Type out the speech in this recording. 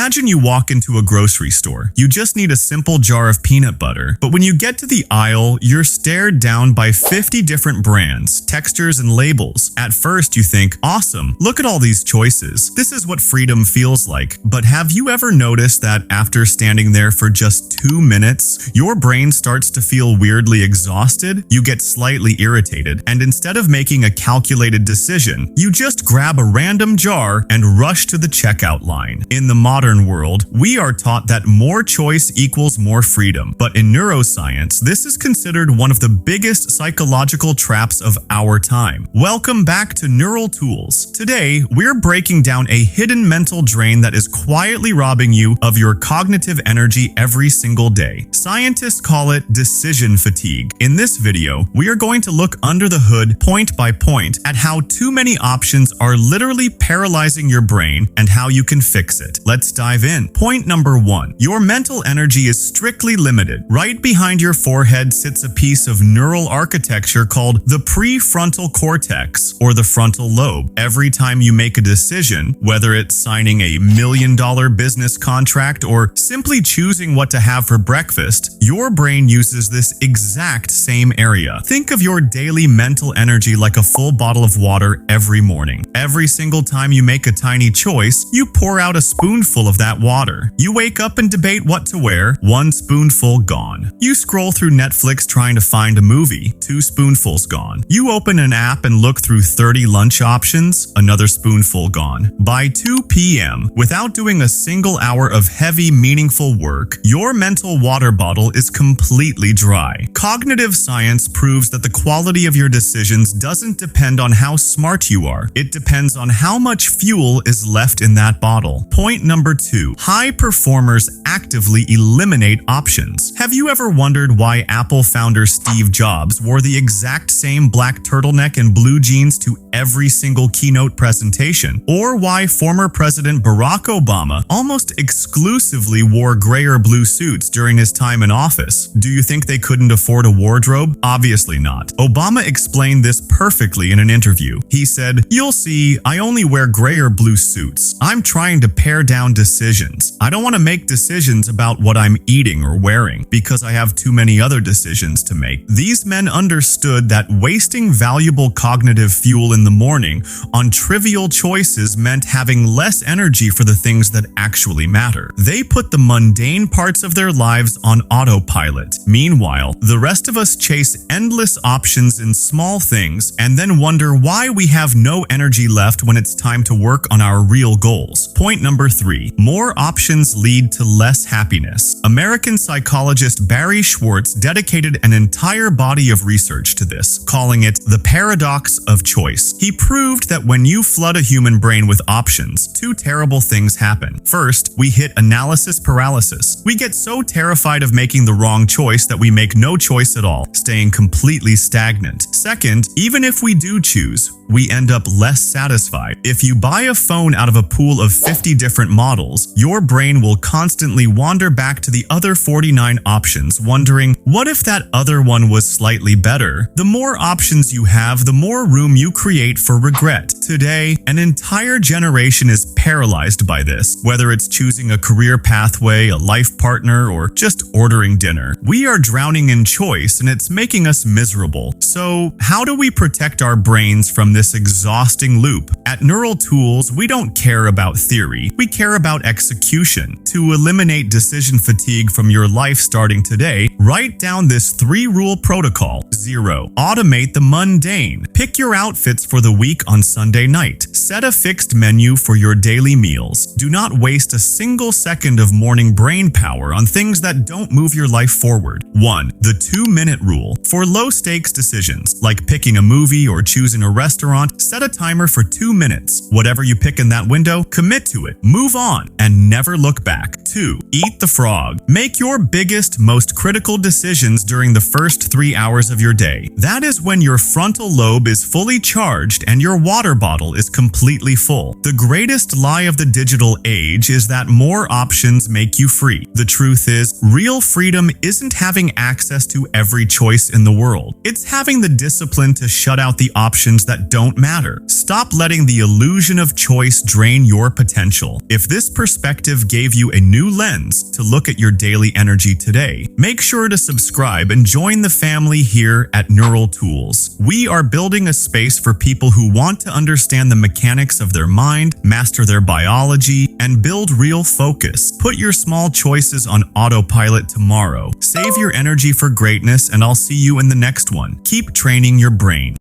Imagine you walk into a grocery store. You just need a simple jar of peanut butter. But when you get to the aisle, you're stared down by 50 different brands, textures, and labels. At first, you think, awesome, look at all these choices. This is what freedom feels like. But have you ever noticed that after standing there for just 2 minutes, your brain starts to feel weirdly exhausted? You get slightly irritated, and instead of making a calculated decision, you just grab a random jar and rush to the checkout line. In the modern world, we are taught that more choice equals more freedom. But in neuroscience, this is considered one of the biggest psychological traps of our time. Welcome back to Neural Tools. Today, we're breaking down a hidden mental drain that is quietly robbing you of your cognitive energy every single day. Scientists call it decision fatigue. In this video, we are going to look under the hood, point by point, at how too many options are literally paralyzing your brain and how you can fix it. Let's dive in. Point number 1. Your mental energy is strictly limited. Right behind your forehead sits a piece of neural architecture called the prefrontal cortex, or the frontal lobe. Every time you make a decision, whether it's signing a $1 million business contract or simply choosing what to have for breakfast, your brain uses this exact same area. Think of your daily mental energy like a full bottle of water every morning. Every single time you make a tiny choice, you pour out a spoonful of that water. You wake up and debate what to wear, 1 spoonful gone. You scroll through Netflix trying to find a movie, 2 spoonfuls gone. You open an app and look through 30 lunch options, another spoonful gone. By 2 p.m., without doing a single hour of heavy, meaningful work, your mental water bottle is completely dry. Cognitive science proves that the quality of your decisions doesn't depend on how smart you are. It depends on how much fuel is left in that bottle. Point number 2. High performers actively eliminate options. Have you ever wondered why Apple founder Steve Jobs wore the exact same black turtleneck and blue jeans to every single keynote presentation? Or why former President Barack Obama almost exclusively wore gray or blue suits during his time in office? Do you think they couldn't afford a wardrobe? Obviously not. Obama explained this perfectly in an interview. He said, "You'll see, I only wear gray or blue suits. I'm trying to pare down decisions. I don't want to make decisions about what I'm eating or wearing because I have too many other decisions to make." These men understood that wasting valuable cognitive fuel in the morning on trivial choices meant having less energy for the things that actually matter. They put the mundane parts of their lives on autopilot. Meanwhile, the rest of us chase endless options in small things and then wonder why we have no energy left when it's time to work on our real goals. Point number 3. More options lead to less happiness. American psychologist Barry Schwartz dedicated an entire body of research to this, calling it the paradox of choice. He proved that when you flood a human brain with options, 2 terrible things happen. First, we hit analysis paralysis. We get so terrified of making the wrong choice that we make no choice at all, staying completely stagnant. Second, even if we do choose, we end up less satisfied. If you buy a phone out of a pool of 50 different models, your brain will constantly wander back to the other 49 options, wondering, what if that other one was slightly better? The more options you have, the more room you create for regret. Today, an entire generation is paralyzed by this, whether it's choosing a career pathway, a life partner, or just ordering dinner. We are drowning in choice, and it's making us miserable. So, how do we protect our brains from this exhausting loop? At Neural Tools, we don't care about theory. We care about execution. To eliminate decision fatigue from your life starting today, write down this 3-rule protocol. 0. Automate the mundane. Pick your outfits for the week on Sunday night. Set a fixed menu for your daily meals. Do not waste a single second of morning brain power on things that don't move your life forward. 1. The 2-minute rule. For low-stakes decisions, like picking a movie or choosing a restaurant, set a timer for 2 minutes. Whatever you pick in that window, commit to it, move on, and never look back. 2. Eat the frog. Make your biggest, most critical decisions during the first 3 hours of your day. That is when your frontal lobe is fully charged and your water bottle is completely full. The greatest lie of the digital age is that more options make you free. The truth is, real freedom isn't having access to every choice in the world. It's having the discipline to shut out the options that don't matter. Stop letting the illusion of choice drain your potential. If this perspective gave you a new lens to look at your daily energy today, make sure to subscribe and join the family here at Neural Tools. We are building a space for people who want to understand the mechanics of their mind, master their biology, and build real focus. Put your small choices on autopilot tomorrow. Save your energy for greatness, and I'll see you in the next one. Keep training your brain.